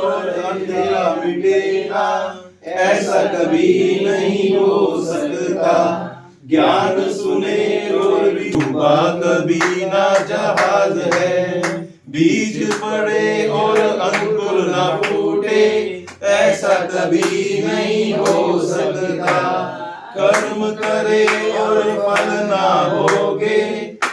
और अंधेरा मिटेगा, ऐसा कभी नहीं हो सकता। ज्ञान सुने और भी डूबा कभी ना जहाज है, बीज पड़े और अंकुर ना फूटे, ऐसा कभी नहीं हो सकता। कर्म करे और फल ना भोगे,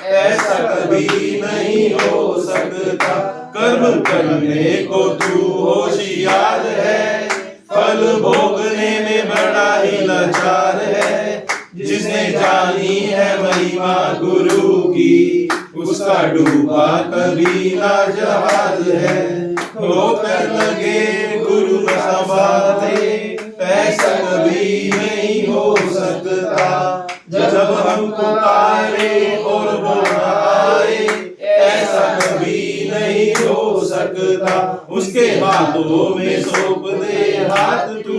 ऐसा कभी नहीं हो सकता। कर्म करने को तू होशियार है, फल भोगने में बड़ा ही लाचार है। जिसने जानी है महिमा गुरु की, उसका डूबा कभी ना जहाज है। होकर लगे गुरु न संभाले, ऐसा कभी नहीं हो सकता। जब हम पुकारे और वो न आए, ऐसा कभी नहीं हो सकता। उसके हाथों में सौंप दे हाथ तू,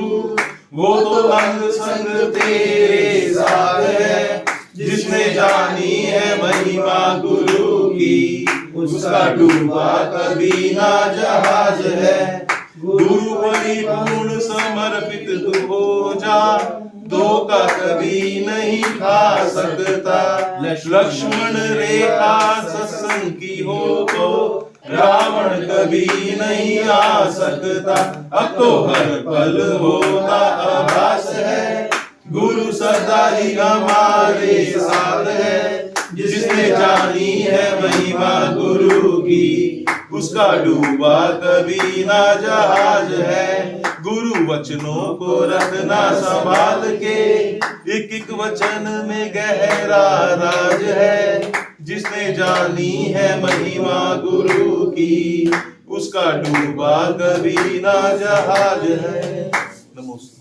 वो तो अंग संग तेरे साथ है। जिसने जानी है महिमा गुरु की, उसका डूबा कभी ना जहाज है। गुरु परिपूर्ण समर्पित तू हो जा, धोखा कभी नहीं खा सकता। लक्ष्मण रेखा सत्संग की हो तो रावण कभी नहीं आ सकता। अब तो हर पल होता आभास है, गुरु सदा ही हमारे साथ है। जिसने जानी है महिमा गुरु की, उसका डूबा कभी ना जहाज है। गुरु वचनों को रखना संभाल के, एक एक वचन में गहरा राज है। जिसने जानी है महिमा गुरु की, उसका डूबा कभी ना जहाज है। नमस्ते।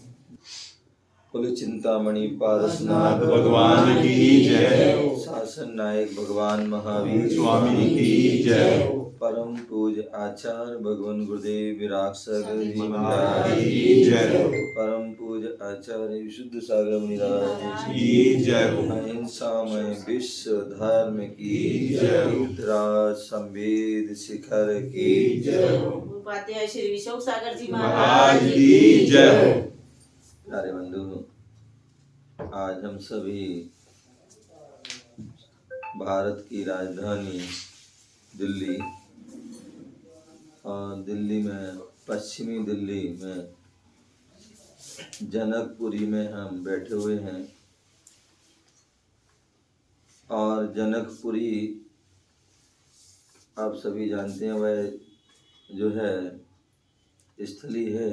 बोले चिंतामणि पारसनाथ भगवान की जय। शासन नायक भगवान महावीर स्वामी की जय। परम पूज आचार्य भगवान गुरुदेव विराग सागर जी की महाराज जय। परम पूज आचार्य विशुद्ध सागर मुनिराज की जय। अहिंसामय विश्व धर्म की जय। रुद्राज संवेद शिखर की जय। उपाध्याय श्री विशोक सागर जी महाराज की जय। प्यारे बंधु, आज हम सभी भारत की राजधानी दिल्ली और दिल्ली में पश्चिमी दिल्ली में जनकपुरी में हम बैठे हुए हैं। और जनकपुरी आप सभी जानते हैं, वह जो है स्थली है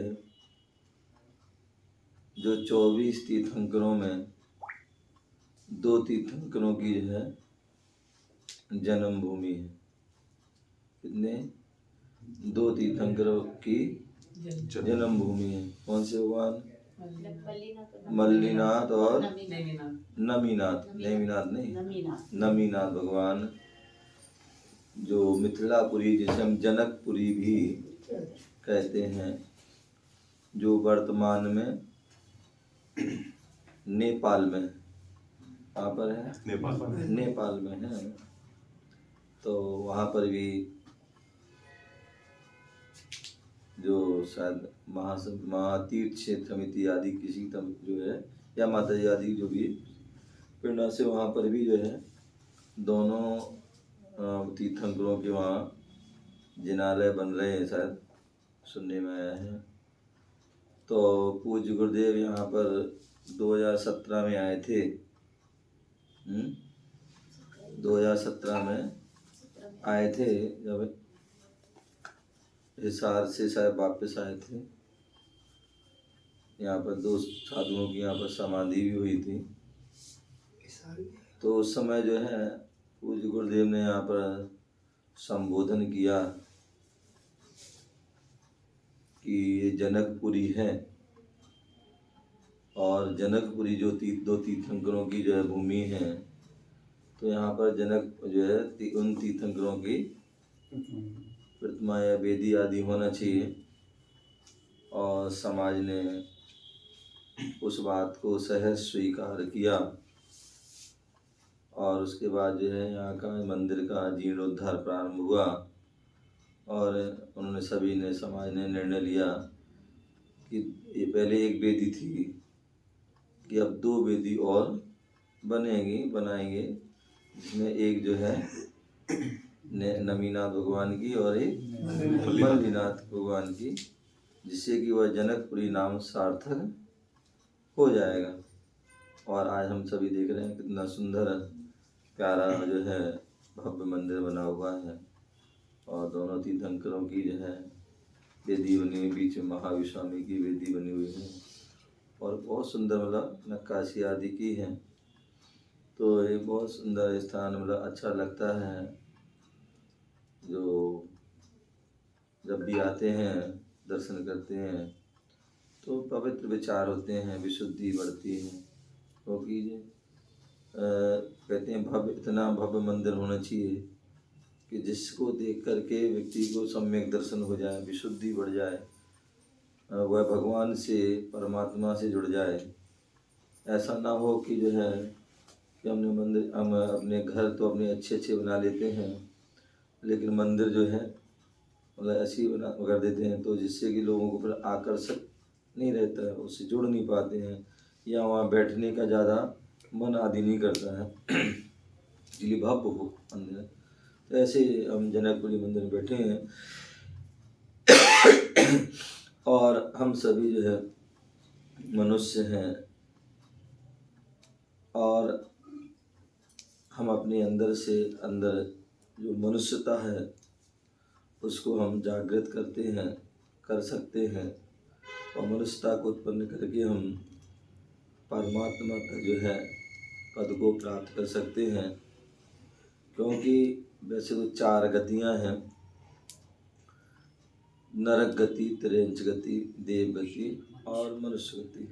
जो 24 तीर्थंकरों में 2 तीर्थंकरों की जो है जन्म भूमि है। कितने? 2 तीर्थंकरों की जन्म भूमि है। कौन से भगवान? मल्लीनाथ और नमीनाथ। नेमिनाथ नहीं, नमीनाथ भगवान, जो मिथिलापुरी जिसे हम जनकपुरी भी कहते हैं, जो वर्तमान में नेपाल में, कहाँ पर है? नेपाल में है। तो वहाँ पर भी जो शायद महातीर्थ क्षेत्र समिति आदि किसी जो है, या माता जी आदि जो भी प्रेरणा से वहाँ पर भी जो है दोनों तीर्थंकरों के वहाँ जिनालय बन रहे हैं, शायद सुनने में आया है। तो पूज्य गुरुदेव यहाँ पर 2017 में आए थे। 2017 में आए थे, जब हिसार से शायद वापस आए थे। यहाँ पर 2 साधुओं की यहाँ पर समाधि भी हुई थी। तो उस समय जो है पूज्य गुरुदेव ने यहाँ पर संबोधन किया कि ये जनकपुरी है, और जनकपुरी जो 2 तीर्थंकरों की जो है भूमि है। तो यहाँ पर जनक जो है उन तीर्थंकरों की प्रतिमा या वेदी आदि होना चाहिए। और समाज ने उस बात को सहज स्वीकार किया। और उसके बाद जो है यहाँ का मंदिर का जीर्णोद्धार प्रारंभ हुआ। और उन्होंने सभी ने समाज ने निर्णय लिया कि ये पहले एक वेदी थी कि अब 2 वेदी और बनाएंगे, जिसमें एक जो है नमीनाथ भगवान की और एक मल्लीनाथ भगवान की, जिससे कि वह जनकपुरी नाम सार्थक हो जाएगा। और आज हम सभी देख रहे हैं कितना सुंदर प्यारा जो है भव्य मंदिर बना हुआ है, और दोनों तीर्थंकरों की जो है वेदी बनी हुई, बीच में महावीर स्वामी की वेदी बनी हुई है, और बहुत सुंदर मतलब नक्काशी आदि की है। तो ये बहुत सुंदर स्थान मतलब अच्छा लगता है। जो जब भी आते हैं दर्शन करते हैं तो पवित्र विचार होते हैं, विशुद्धि बढ़ती है, क्योंकि कहते हैं भव्य, इतना भव्य मंदिर होना चाहिए कि जिसको देख करके व्यक्ति को सम्यक दर्शन हो जाए, विशुद्धि बढ़ जाए, वह भगवान से, परमात्मा से जुड़ जाए। ऐसा ना हो कि जो है कि हम अपने घर तो अपने अच्छे बना लेते हैं, लेकिन मंदिर जो है मतलब ऐसे ही बना कर देते हैं, तो जिससे कि लोगों को फिर आकर्षक नहीं रहता है, उससे जुड़ नहीं पाते हैं, या वहाँ बैठने का ज़्यादा मन आदि नहीं करता है, इसलिए भव्य हो मंदिर। तो ऐसे हम जनकपुरी मंदिर में बैठे हैं और हम सभी जो है मनुष्य हैं, और हम अपने अंदर से अंदर जो मनुष्यता है उसको हम जागृत कर सकते हैं, और मनुष्यता को उत्पन्न करके हम परमात्मा का जो है पद को प्राप्त कर सकते हैं। क्योंकि वैसे तो 4 गतियां हैं, नरक गति, त्रियंच गति, देव गति और मनुष्य गति।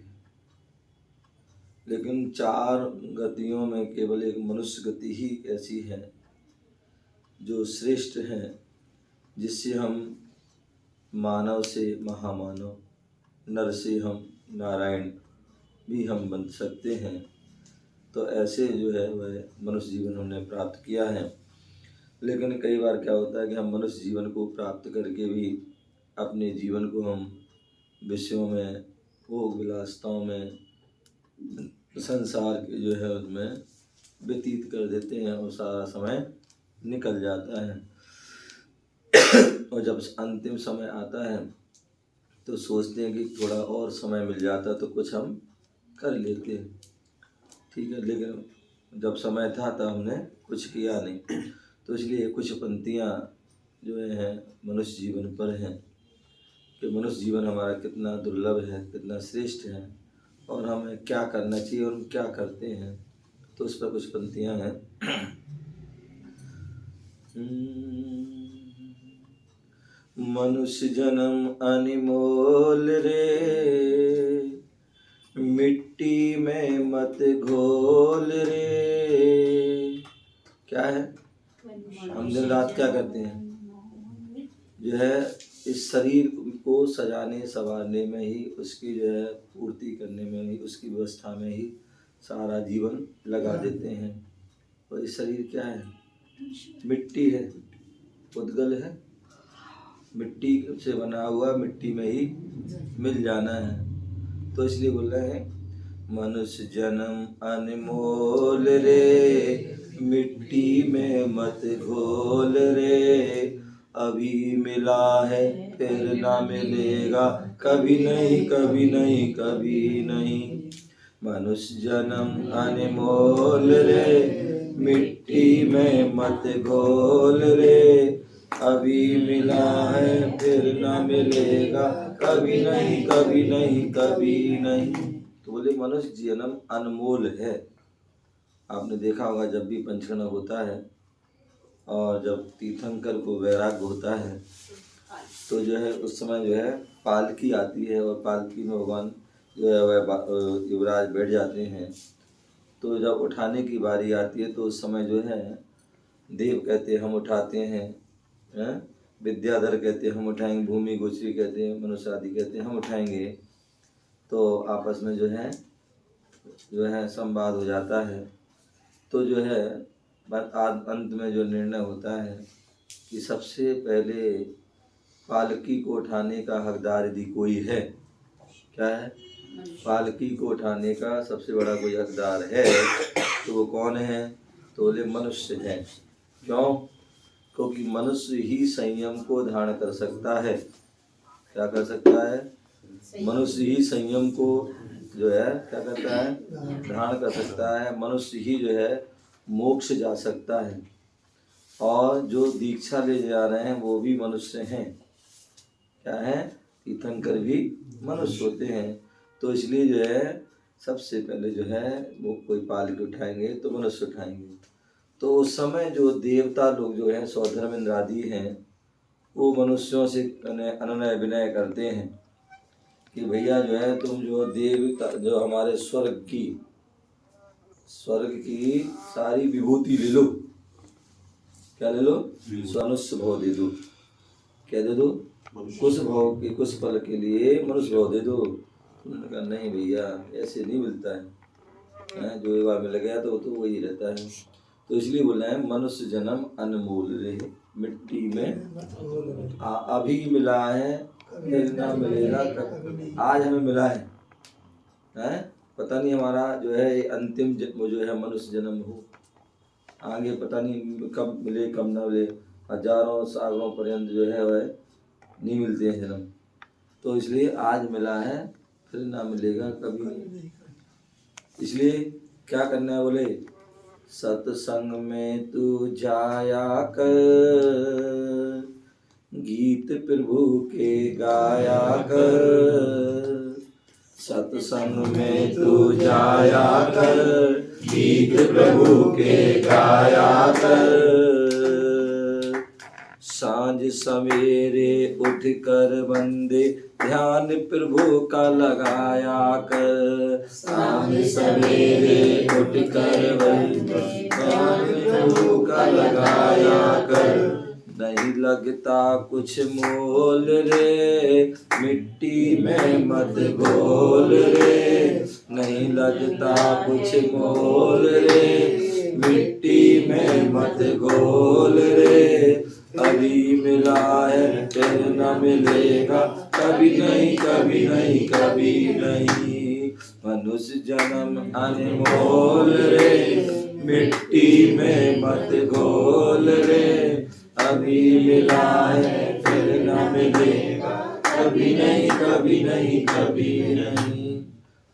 लेकिन 4 गतियों में केवल एक मनुष्य गति ही ऐसी है जो श्रेष्ठ है, जिससे हम मानव से महामानव, नर से हम नारायण भी हम बन सकते हैं। तो ऐसे जो है वह मनुष्य जीवन हमने प्राप्त किया है। लेकिन कई बार क्या होता है कि हम मनुष्य जीवन को प्राप्त करके भी अपने जीवन को हम विषयों में, भोग विलासताओं में, संसार के जो है उसमें व्यतीत कर देते हैं, और सारा समय निकल जाता है। और जब अंतिम समय आता है तो सोचते हैं कि थोड़ा और समय मिल जाता तो कुछ हम कर लेते हैं, ठीक है, लेकिन जब समय था तब हमने कुछ किया नहीं। तो इसलिए कुछ पंक्तियाँ जो हैं मनुष्य जीवन पर हैं कि मनुष्य जीवन हमारा कितना दुर्लभ है, कितना श्रेष्ठ है, और हमें क्या करना चाहिए और हम क्या करते हैं। तो उस पर कुछ पंक्तियाँ हैं। मनुष्य जन्म अनमोल रे, मिट्टी में मत घोल रे। क्या है, हम दिन रात क्या करते हैं, जो है इस शरीर को सजाने संवारने में ही, उसकी जो है पूर्ति करने में ही, उसकी व्यवस्था में ही सारा जीवन लगा देते हैं। तो इस शरीर क्या है, मिट्टी है, उद्गल है, मिट्टी से बना हुआ, मिट्टी में ही मिल जाना है। तो इसलिए बोल रहे हैं मनुष्य जन्म अनमोल रे, मिट्टी में मत घोल रे, अभी मिला है फिर ना मिलेगा, कभी नहीं कभी नहीं कभी नहीं। मनुष्य जन्म अनमोल रे, मिट्टी में मत घोल रे, अभी मिला है फिर ना मिलेगा, कभी नहीं कभी नहीं कभी नहीं। तो बोले मनुष्य जन्म अनमोल है। आपने देखा होगा जब भी पंचकर्म होता है और जब तीर्थंकर को वैराग्य होता है तो जो है उस समय जो है पालकी आती है, और पालकी में भगवान जो है वह युवराज बैठ जाते हैं। तो जब उठाने की बारी आती है तो उस समय जो है देव कहते हैं हम उठाते हैं, विद्याधर कहते हैं हम उठाएंगे, भूमि गोचरी कहते हैं, मनुष्य आदि कहते हैं हम उठाएंगे। तो आपस में जो है संवाद हो जाता है। तो जो है अंत में जो निर्णय होता है कि सबसे पहले पालकी को उठाने का हकदार यदि कोई है, क्या है, पालकी को उठाने का सबसे बड़ा कोई हकदार है तो वो कौन है? तो बोले मनुष्य है। क्यों? क्योंकि मनुष्य ही संयम को धारण कर सकता है। क्या कर सकता है? मनुष्य ही संयम को जो है क्या करता है? धारण कर सकता है। मनुष्य ही जो है मोक्ष जा सकता है। और जो दीक्षा ले जा रहे हैं वो भी मनुष्य हैं। क्या है? तीर्थंकर भी मनुष्य होते हैं। तो इसलिए जो है सबसे पहले जो है वो कोई पालकी उठाएंगे तो मनुष्य उठाएंगे। तो उस समय जो देवता लोग जो हैं सौधर्म इंद्रादि हैं वो मनुष्यों से अनुनय विनय करते हैं कि भैया जो है तुम जो देवता जो हमारे स्वर्ग की सारी विभूति ले लो। क्या ले लो? मनुष्य भाव दे दो। क्या दे दो? कुछ भाव के कुछ पल के लिए मनुष्य भाव दे दो। उन्होंने कहा नहीं भैया ऐसे नहीं मिलता है, जो एक बार मिल गया तो वही रहता है। तो इसलिए बोल रहे हैं मनुष्य जन्म अनमोल रहे, मिट्टी में अभी मिला है फिर ना मिलेगा। आज हमें मिला है, पता नहीं हमारा जो है अंतिम जन्म जो है मनुष्य जन्म हो, आगे पता नहीं कब मिले कब ना मिले। हजारों सालों पर्यंत जो है वह नहीं मिलते हैं जन्म। तो इसलिए आज मिला है फिर ना मिलेगा कभी नहीं। इसलिए क्या करना है? बोले सत्संग में तू जाया कर, गीत प्रभु के गाया कर। सत्संग में तू जाया कर, गीत प्रभु के गाया कर। सांझ सवेरे उठ कर बंदे ध्यान प्रभु का लगाया कर। सांझ सवेरे उठ कर बंदे ध्यान प्रभु का लगाया कर। नहीं लगता कुछ मोल रे, मिट्टी में मत घोल रे। नहीं लगता कुछ मोल रे, मिट्टी में मत घोल रे। अभी मिला है फिर न मिलेगा कभी नहीं, कभी नहीं, कभी नहीं। मनुष्य जन्म अनमोल रे, मिट्टी में मत घोल रे। अभी मिला है फिर न मिलेगा कभी नहीं, कभी नहीं, कभी नहीं।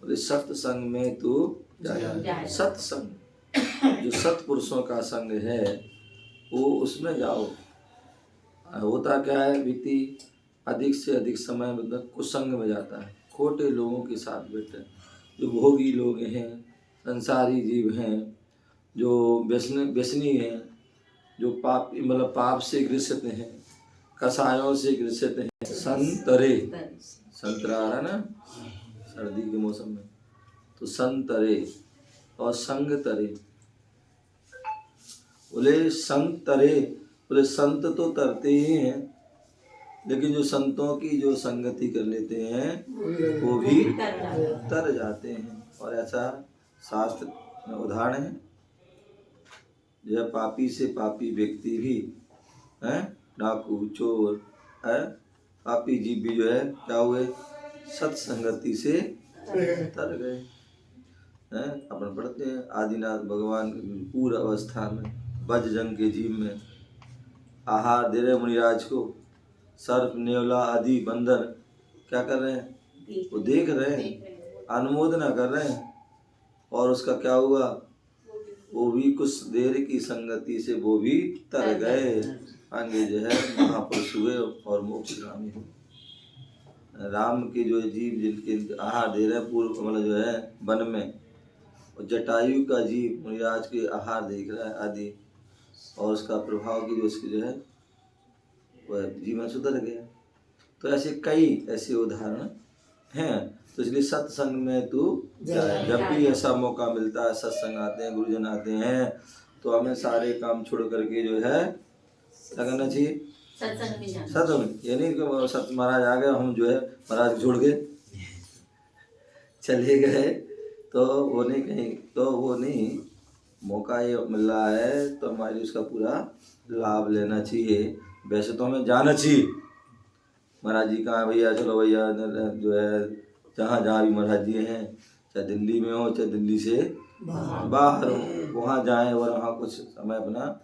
बोले सत्संग में तू जाया। सत्संग जो सत्पुरुषों का संग है वो उसमें जाओ। होता क्या है, व्यक्ति अधिक से अधिक समय मतलब कुसंग में जाता है, खोटे लोगों के साथ बैठे, जो भोगी लोग हैं, संसारी जीव हैं, जो व्यसनी हैं, जो पाप मतलब पाप से ग्रसित हैं, कसायों से ग्रसित हैं। संतरे, संतरा आ रहा ना सर्दी के मौसम में, तो संतरे और संग तरे। बोले संत तरे, बोले संत तो तरते ही हैं, लेकिन जो संतों की जो संगति कर लेते हैं वो भी तर जाते हैं। और ऐसा शास्त्र में उदाहरण है। जो पापी से पापी व्यक्ति भी है, डाकू चोर है, पापी जीव भी जो है क्या हुए, सत्संगति से तर गए हैं। अपन पढ़ते हैं आदिनाथ भगवान पूर्व अवस्था में वज्रजंग के जीव में आहार दे रहे मुनिराज को। सर्प नेवला आदि बंदर क्या कर रहे हैं, वो देख रहे हैं, अनुमोदना कर रहे हैं। और उसका क्या हुआ, वो भी कुछ देर की संगति से वो भी तर गए। आगे जो है महापुरुष हुए और मोक्षगामी हुए। राम के जो जीव जिनके आहार दे रहे पूर्व मतलब जो है वन में, और जटायु का जीव मुनिराज के आहार देख रहा है आदि, और उसका प्रभाव की जो उसकी जो है वह जीवन सुधर गया। तो ऐसे कई ऐसे उदाहरण हैं। तो इसलिए सत्संग में तू जाए। जब भी ऐसा मौका मिलता है, सत्संग आते हैं, गुरुजन आते हैं, तो हमें सारे काम छोड़ करके जो है क्या करना चाहिए, सत्संग। ये नहीं कि सत्य महाराज आ गए हम जो है महाराज छोड़ के चले गए, तो वो नहीं, कहीं तो वो नहीं, मौका ये मिल रहा है तो हमारी उसका पूरा लाभ लेना चाहिए। वैसे तो हमें जाना चाहिए, महाराज जी कहाँ भैया, चलो भैया जो है जहाँ जहाँ भी महाराज जी हैं, चाहे दिल्ली में हो चाहे दिल्ली से बाहर हो, वहाँ जाएं और वहाँ कुछ समय अपना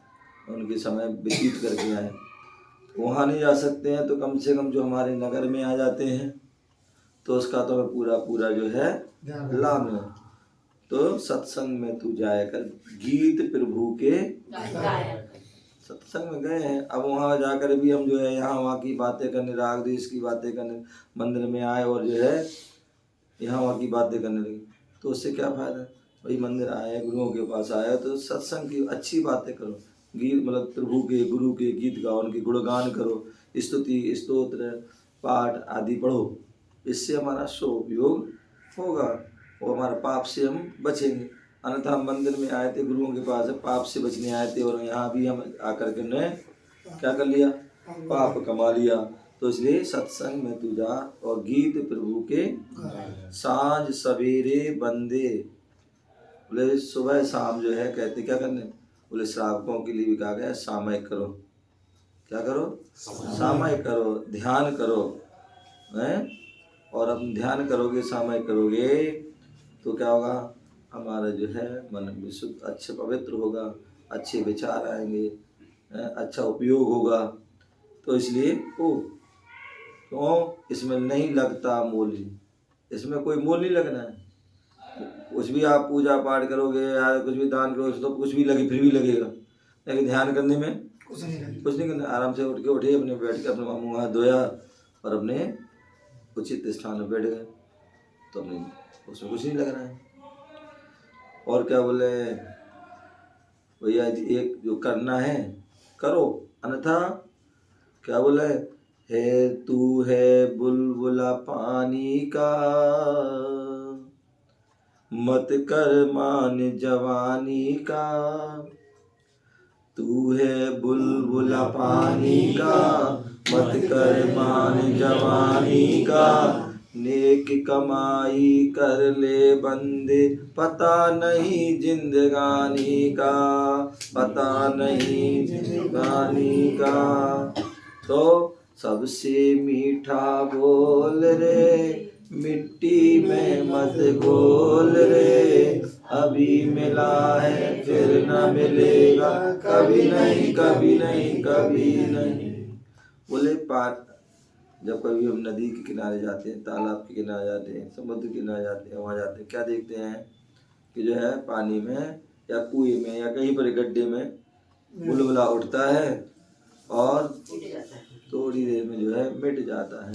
उनके समय व्यतीत करके आए। वहाँ नहीं जा सकते हैं तो कम से कम जो हमारे नगर में आ जाते हैं तो उसका तो हमें पूरा पूरा जो है लाभ है। तो सत्संग में तू जाया कर, गीत प्रभु के सत्संग में गए हैं, अब वहाँ जाकर भी हम जो है यहाँ वहाँ की बातें करने, राग देश की बातें करने, मंदिर में आए और जो है यहाँ वहाँ की बातें करने लगे, तो उससे क्या फायदा। भाई मंदिर आए, गुरुओं के पास आए तो सत्संग की अच्छी बातें करो, गीत मतलब प्रभु के गुरु के गीत गाओ, उनके गुणगान करो, स्तुति स्तोत्र पाठ आदि पढ़ो, इससे हमारा उपयोग होगा और हमारा पाप से हम बचेंगे। अन्यथा हम मंदिर में आए थे, गुरुओं के पास पाप से बचने आए थे और यहाँ भी हम आकर के ने क्या कर लिया, पाप कमा लिया। तो इसलिए सत्संग में तू जा और गीत प्रभु के सांझ सवेरे बंदे, बोले सुबह शाम जो है कहते क्या करने, बोले श्रावकों के लिए भी कहा गया सामयिक करो, क्या करो, सामयिक करो, ध्यान करो हैं। और अब ध्यान करोगे, सामयिक करोगे तो क्या होगा, हमारा जो है मन विशुद्ध अच्छे पवित्र होगा, अच्छे विचार आएंगे, अच्छा उपयोग होगा। तो इसलिए तो इसमें नहीं लगता मूल्य, इसमें कोई मूल्य नहीं लगना है। कुछ भी आप पूजा पाठ करोगे या कुछ भी दान करोगे तो कुछ भी लगे, फिर भी लगेगा, लेकिन ध्यान करने में कुछ नहीं करना। आराम से उठ के उठे, अपने बैठ के अपने मुँह हाथ धोया और अपने उचित स्थान में बैठ गए, तो अपने उसमें कुछ नहीं लग रहा है। और क्या बोले भैया, एक जो करना है करो, अन्यथा क्या बोले, है तू है बुलबुला पानी का, मत कर मान जवानी का। तू है बुलबुला पानी का, मत कर मान जवानी का। नेक कमाई कर ले बंदे, पता नहीं जिंदगानी का, पता नहीं जिंदगानी का। तो सबसे मीठा बोल रे, मिट्टी में मत घोल रे, अभी मिला है फिर न मिलेगा, कभी नहीं कभी नहीं कभी नहीं। बोले जब कभी हम नदी के किनारे जाते हैं, तालाब के किनारे जाते हैं, समुद्र के किनारे जाते हैं, वहाँ जाते हैं क्या देखते हैं कि जो है पानी में या कुएं में या कहीं पर गड्ढे में बुलबुला उठता है और थोड़ी देर में जो है मिट जाता है।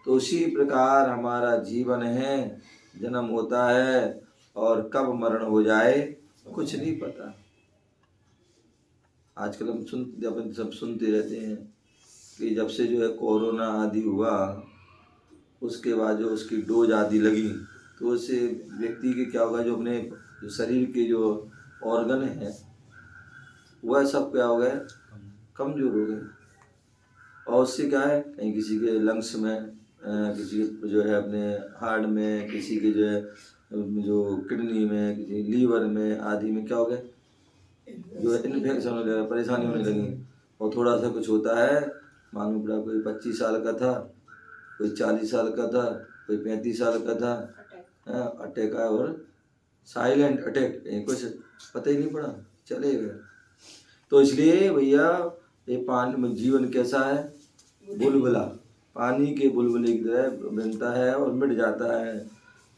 तो उसी प्रकार हमारा जीवन है, जन्म होता है और कब मरण हो जाए कुछ नहीं पता। आजकल हम अपन सब सुनते रहते हैं कि जब से जो है कोरोना आदि हुआ, उसके बाद जो उसकी डोज आदि लगी, तो उससे व्यक्ति के क्या होगा, जो अपने जो शरीर के जो ऑर्गन हैं वह सब क्या हो गए, कमजोर हो गए। और उससे क्या है, कहीं किसी के लंग्स में, किसी के जो है अपने हार्ट में, किसी के जो है जो किडनी में, किसी लीवर में आदि में क्या हो गया, जो है इन्फेक्शन होने लगा, परेशानी होने लगी। और थोड़ा सा कुछ होता है, मालूम पड़ा कोई 25 साल का था, कोई 40 साल का था, कोई 35 साल का था, अटैक आया और साइलेंट अटैक, कुछ पता ही नहीं पड़ा, चले गए। तो इसलिए भैया ये पानी जीवन कैसा है, बुलबुला, पानी के बुलबुले की तरह बनता है और मिट जाता है।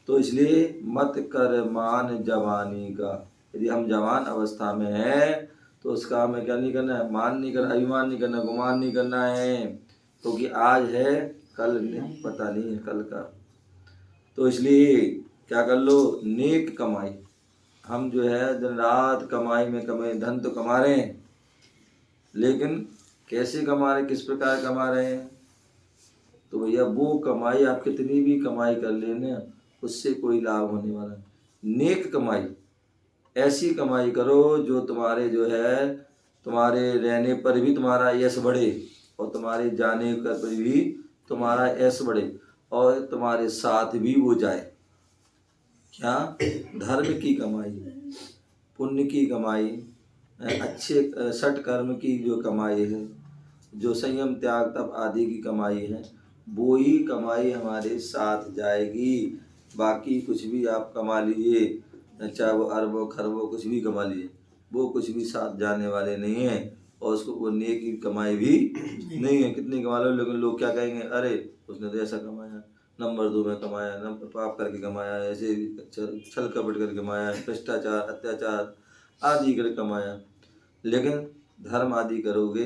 तो इसलिए मत कर मान जवानी का, यदि हम जवान अवस्था में हैं तो उसका हमें क्या नहीं करना है, मान नहीं करना, अभिमान नहीं करना, गुमान नहीं करना है, क्योंकि आज है कल नहीं, पता नहीं है कल का। तो इसलिए क्या कर लो, नेक कमाई, हम जो है दिन रात कमाई में कमाए, धन तो कमा रहे हैं, लेकिन कैसे कमा रहे, किस प्रकार कमा रहे हैं। तो भैया वो कमाई आप कितनी भी कमाई कर लेना, उससे कोई लाभ होने वाला नहीं। नेक कमाई, ऐसी कमाई करो जो तुम्हारे जो है, तुम्हारे रहने पर भी तुम्हारा यश बढ़े और तुम्हारे जाने पर भी तुम्हारा यश बढ़े और तुम्हारे साथ भी वो जाए। क्या, धर्म की कमाई, पुण्य की कमाई, अच्छे सट कर्म की जो कमाई है, जो संयम त्याग तप आदि की कमाई है, वो ही कमाई हमारे साथ जाएगी। बाकी कुछ भी आप कमा लीजिए, चाहे वो अरबों खरबों कुछ भी कमा लीजिए, वो कुछ भी साथ जाने वाले नहीं है, और उसको वो नेक की कमाई भी नहीं है। कितनी कमा लो, लेकिन लोग क्या कहेंगे, अरे उसने तो ऐसा कमाया, नंबर 2 में कमाया, नंबर पाप करके कमाया, ऐसे छल कपट करके कमाया, भ्रष्टाचार अत्याचार आदि करके कमाया। लेकिन धर्म आदि करोगे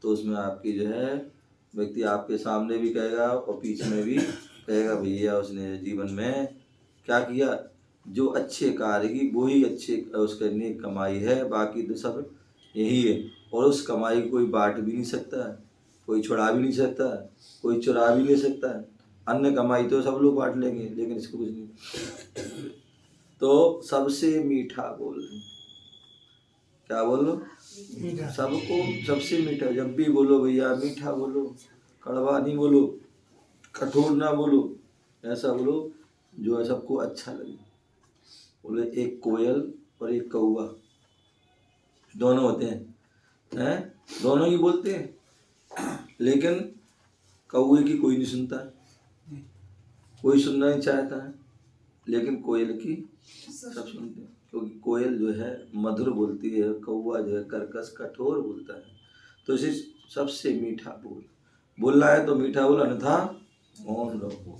तो उसमें आपकी जो है व्यक्ति आपके सामने भी कहेगा और पीछे में भी कहेगा, भैया उसने जीवन में क्या किया, जो अच्छे कार्य की वो ही अच्छे उसके नेक कमाई है, बाकी तो सब यही है। और उस कमाई को कोई बांट भी नहीं सकता है, कोई छुड़ा भी नहीं सकता है, कोई चुरा भी नहीं सकता है। अन्य कमाई तो सब लोग बांट लेंगे, लेकिन इसको कुछ नहीं। तो सबसे मीठा बोल, क्या बोलो, सबको सबसे मीठा। जब भी बोलो भैया मीठा बोलो, कड़वा नहीं बोलो, कठोर ना बोलो, ऐसा बोलो जो सबको अच्छा लगे। बोले एक कोयल और एक कौवा दोनों होते हैं, दोनों ही बोलते हैं, लेकिन कौवे की कोई नहीं सुनता, कोई सुनना नहीं चाहता है, लेकिन कोयल की सब सुनते हैं, क्योंकि कोयल जो है मधुर बोलती है, कौवा जो है कर्कश कठोर बोलता है। तो इसे सबसे मीठा बोलना है तो मीठा बोल, अन्यथा मौन रहो।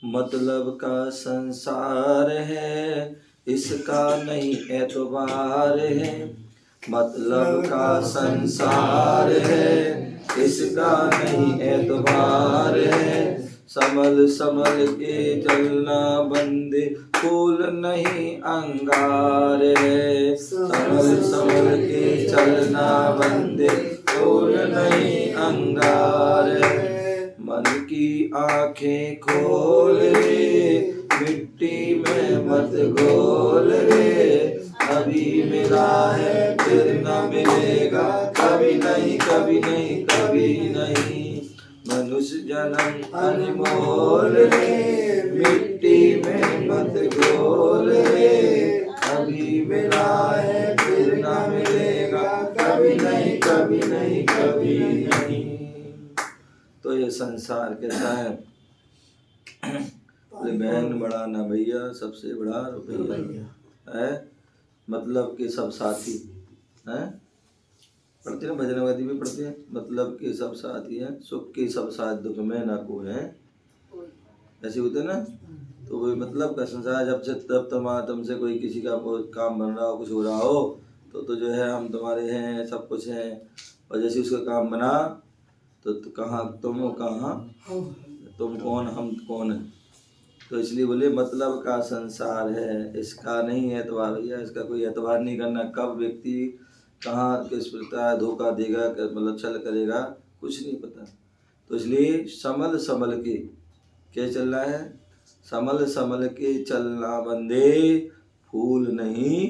मतलब का संसार है, इसका नहीं एतबार है। मतलब का संसार है, इसका नहीं एतबार है। संभल संभल के चलना बंदे, फूल नहीं अंगार है। संभल संभल के चलना बंदे, फूल नहीं अंगार है। मन की आंखें खोल रे, मिट्टी में मत घोल रे। अभी मिला है फिर न मिलेगा, कभी नहीं कभी नहीं कभी नहीं। मनुष्य जन्म अनमोल रे, मिट्टी में मत घोल रे। अभी मिला है फिर न मिलेगा, कभी नहीं कभी नहीं कभी नहीं। तो ये संसार कैसा है, बहन बड़ा ना भैया, सबसे बड़ा रुपया है। मतलब के सब साथी हैं, पढ़ते हैं भजन वगैरह भी पढ़ते हैं। मतलब के सब साथी हैं, सुख के सब साथ, दुख में ना कोई है, ऐसे होते हैं ना। तो वही मतलब का संसार। जब से तब तुमसे कोई किसी का काम बन रहा हो, कुछ हो रहा हो, तो जो है हम तुम्हारे हैं, सब कुछ हैं। और जैसे उसका काम बना तो कहाँ तुम हो, कहाँ तुम कौन, हम कौन है। तो इसलिए बोले मतलब का संसार है, इसका नहीं एतबार भैया, इसका कोई एतबार नहीं करना। कब व्यक्ति कहाँ किस प्रकार धोखा देगा, मतलब छल करेगा, कुछ नहीं पता। तो इसलिए संभल संभल के क्या चलना है, संभल संभल के चलना बंदे, फूल नहीं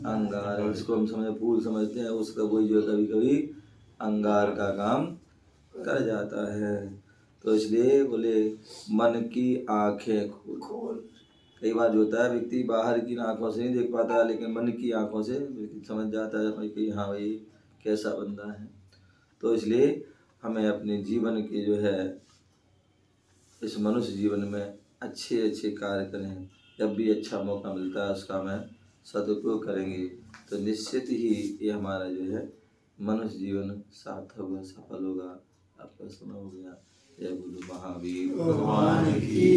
अंगार। इसको हम समझ फूल समझते हैं, उसका कोई जो कभी कभी अंगार का काम कर जाता है। तो इसलिए बोले मन की आंखें खोल। कई बार जो होता है व्यक्ति बाहर की आंखों से नहीं देख पाता है, लेकिन मन की आंखों से समझ जाता है भाई कि हाँ भाई कैसा बंदा है। तो इसलिए हमें अपने जीवन के जो है इस मनुष्य जीवन में अच्छे अच्छे कार्य करें। जब भी अच्छा मौका मिलता है उसका हमें सदुपयोग करेंगे तो निश्चित ही ये हमारा जो है मनुष्य जीवन सार्थक होगा, सफल होगा। आपका समय हो गया। जय गुरु महावीर भगवान की